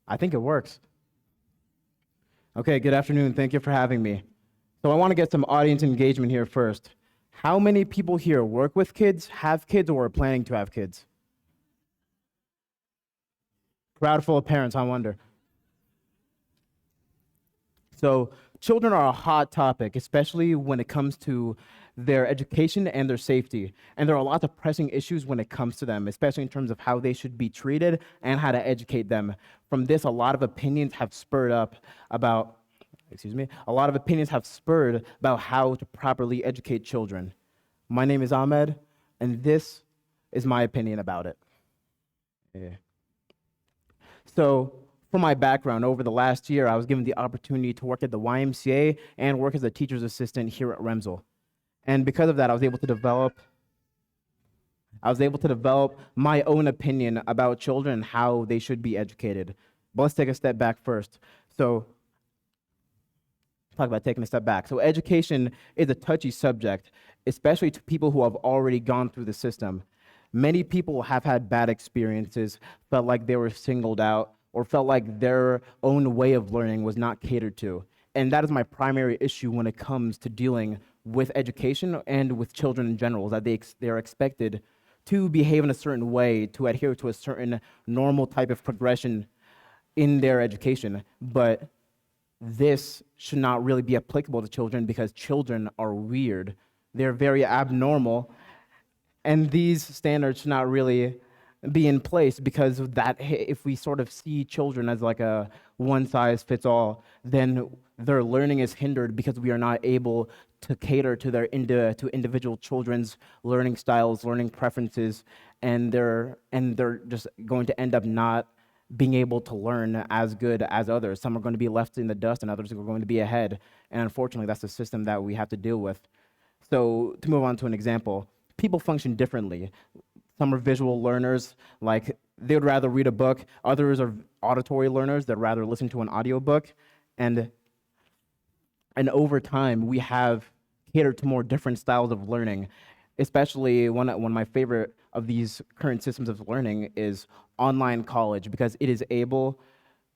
I think it works. Okay, good afternoon. Thank you for having me. So I want to get some audience engagement here first. How many people here work with kids, have kids, or are planning to have kids? Crowd full of parents, I wonder. So children are a hot topic, especially when it comes to their education and their safety. And there are lots of pressing issues when it comes to them, especially in terms of how they should be treated and how to educate them. From this, a lot of opinions have spurred up about, a lot of opinions have spurred about how to properly educate children. My name is Ahmed, and this is my opinion about it. Yeah. So, for my background, over the last year, I was given the opportunity to work at the YMCA and work as a teacher's assistant here at Remsel. And because of that, I was able to develop my own opinion about children and how they should be educated. But let's take a step back first. So, talk about taking a step back. So, education is a touchy subject, especially to people who have already gone through the system. Many people have had bad experiences, felt like they were singled out, or felt like their own way of learning was not catered to. And that is my primary issue when it comes to dealing with education and with children in general, that they are expected to behave in a certain way, to adhere to a certain normal type of progression in their education. But this should not really be applicable to children because children are weird. They're very abnormal, and these standards should not really be in place because of that if we sort of see children as like a one size fits all, then their learning is hindered because we are not able to cater to to individual children's learning styles, learning preferences, and they're just going to end up not being able to learn as good as others. Some are going to be left in the dust and others are going to be ahead. And unfortunately, that's the system that we have to deal with. So to move on to an example, people function differently. Some are visual learners, like they would rather read a book. Others are auditory learners that rather listen to an audiobook. And over time, we have catered to more different styles of learning, especially one of my favorite of these current systems of learning is online college because it's able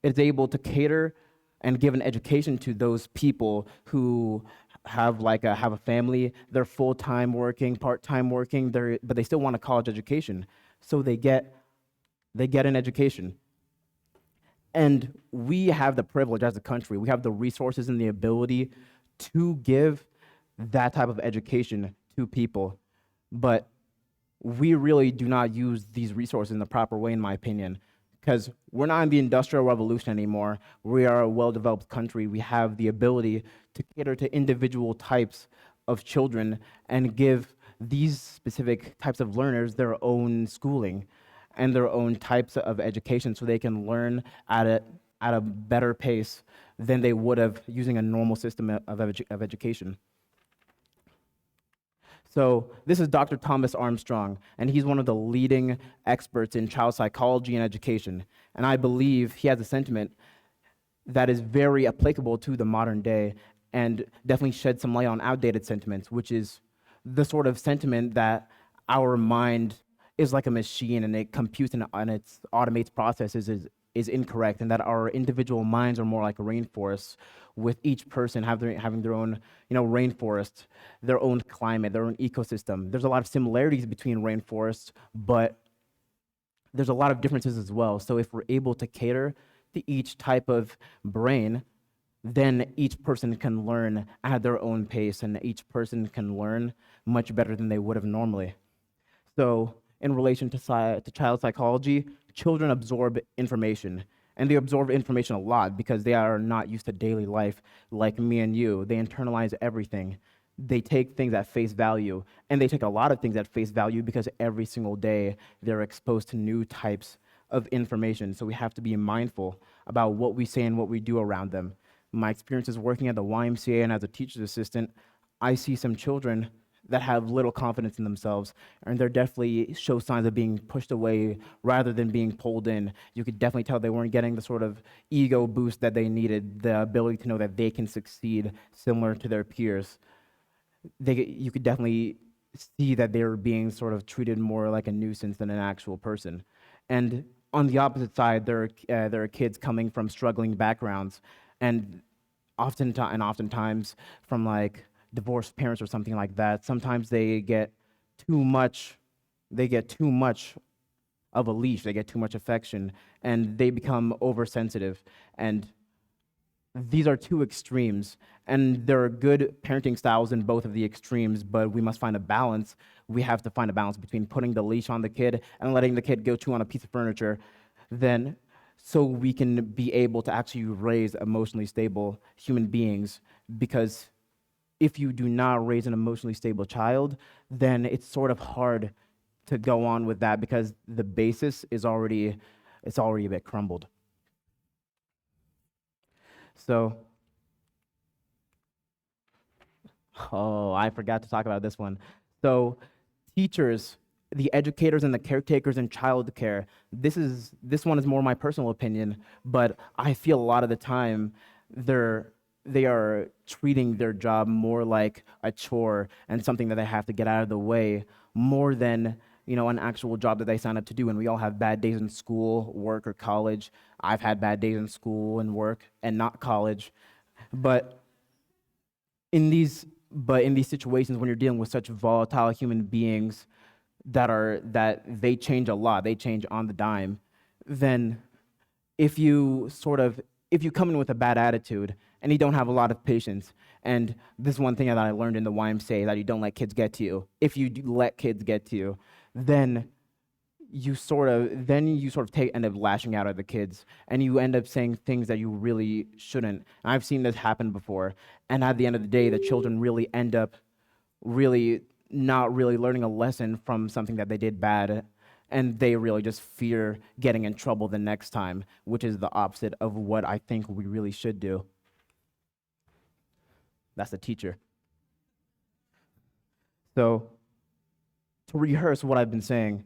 to cater and give an education to those people who have a family, they're full-time working, part-time working, but they still want a college education. So they get an education. And we have the privilege as a country, we have the resources and the ability to give that type of education to people. But we really do not use these resources in the proper way, in my opinion, because we're not in the Industrial Revolution anymore. We are a well-developed country. We have the ability to cater to individual types of children and give these specific types of learners their own schooling and their own types of education so they can learn at a better pace than they would have using a normal system of education. So this is Dr. Thomas Armstrong, and he's one of the leading experts in child psychology and education. And I believe he has a sentiment that is very applicable to the modern day and definitely sheds some light on outdated sentiments, which is the sort of sentiment that our mind is like a machine and it computes and it automates processes is incorrect, and that our individual minds are more like rainforests, with each person having their own, rainforest, their own climate, their own ecosystem. There's a lot of similarities between rainforests, but there's a lot of differences as well. So if we're able to cater to each type of brain, then each person can learn at their own pace, and each person can learn much better than they would have normally. So in relation to child psychology, children absorb information, and they absorb information a lot because they are not used to daily life like me and you. They internalize everything. They take things at face value, and they take a lot of things at face value because every single day they're exposed to new types of information. So we have to be mindful about what we say and what we do around them. My experiences working at the YMCA and as a teacher's assistant, I see some children that have little confidence in themselves, and they're definitely show signs of being pushed away rather than being pulled in. You could definitely tell they weren't getting the sort of ego boost that they needed, the ability to know that they can succeed similar to their peers. You could definitely see that they were being sort of treated more like a nuisance than an actual person. And on the opposite side, there are kids coming from struggling backgrounds, and oftentimes from like divorced parents or something like that. Sometimes they get too much. They get too much of a leash. They get too much affection, and they become oversensitive. And these are two extremes, and there are good parenting styles in both of the extremes, but we must find a balance. We have to find a balance between putting the leash on the kid and letting the kid go chew on a piece of furniture, then so we can be able to actually raise emotionally stable human beings. Because if you do not raise an emotionally stable child, then it's sort of hard to go on with that because the basis is already a bit crumbled. So, I forgot to talk about this one. So, teachers, the educators and the caretakers in childcare, this one is more my personal opinion, but I feel a lot of the time they are treating their job more like a chore and something that they have to get out of the way more than an actual job that they sign up to do. And we all have bad days in school, work, or college. I've had bad days in school and work and not college. But in these situations, when you're dealing with such volatile human beings that they change a lot, they change on the dime, then if you come in with a bad attitude and you don't have a lot of patience, and this is one thing that I learned in the YMCA, that you don't let kids get to you. If you do let kids get to you, then you sort of end up lashing out at the kids, and you end up saying things that you really shouldn't. And I've seen this happen before, and at the end of the day, the children really end up not really learning a lesson from something that they did bad, and they really just fear getting in trouble the next time, which is the opposite of what I think we really should do. That's the teacher. So, to rehearse what I've been saying,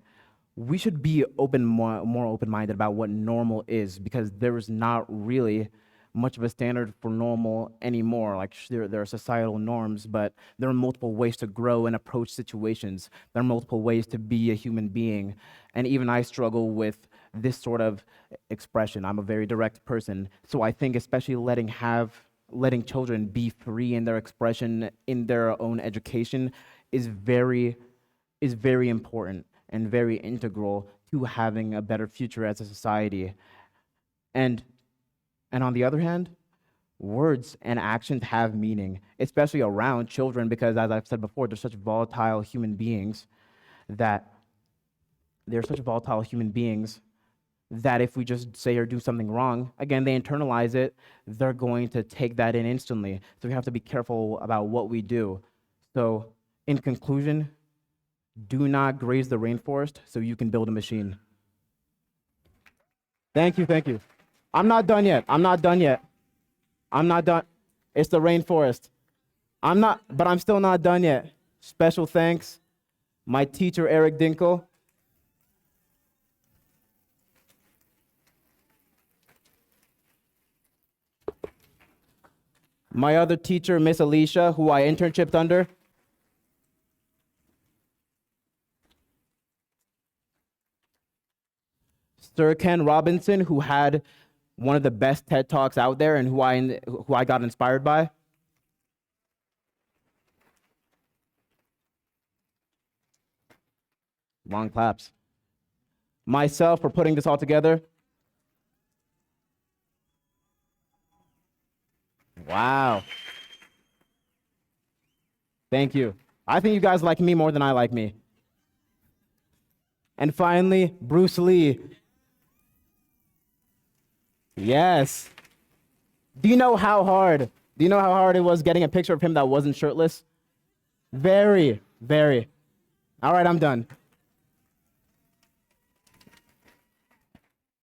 we should be more open-minded about what normal is, because there is not really much of a standard for normal anymore. Like there are societal norms, but there are multiple ways to grow and approach situations. There are multiple ways to be a human being. And even I struggle with this sort of expression. I'm a very direct person. So I think especially letting children be free in their expression, in their own education, is very important and very integral to having a better future as a society. And on the other hand, words and actions have meaning, especially around children, because as I've said before, they're such volatile human beings that if we just say or do something wrong, again, they internalize it, they're going to take that in instantly. So we have to be careful about what we do. So in conclusion, do not graze the rainforest so you can build a machine. Thank you. I'm not done yet. I'm not done. It's the rainforest. But I'm still not done yet. Special thanks, my teacher, Eric Dinkle. My other teacher, Miss Alicia, who I internshiped under. Sir Ken Robinson, who had one of the best TED Talks out there and who I got inspired by. Long claps. Myself for putting this all together. Wow. Thank you. I think you guys like me more than I like me. And finally, Bruce Lee. Yes. Do you know how hard it was getting a picture of him that wasn't shirtless? Very. All right, I'm done.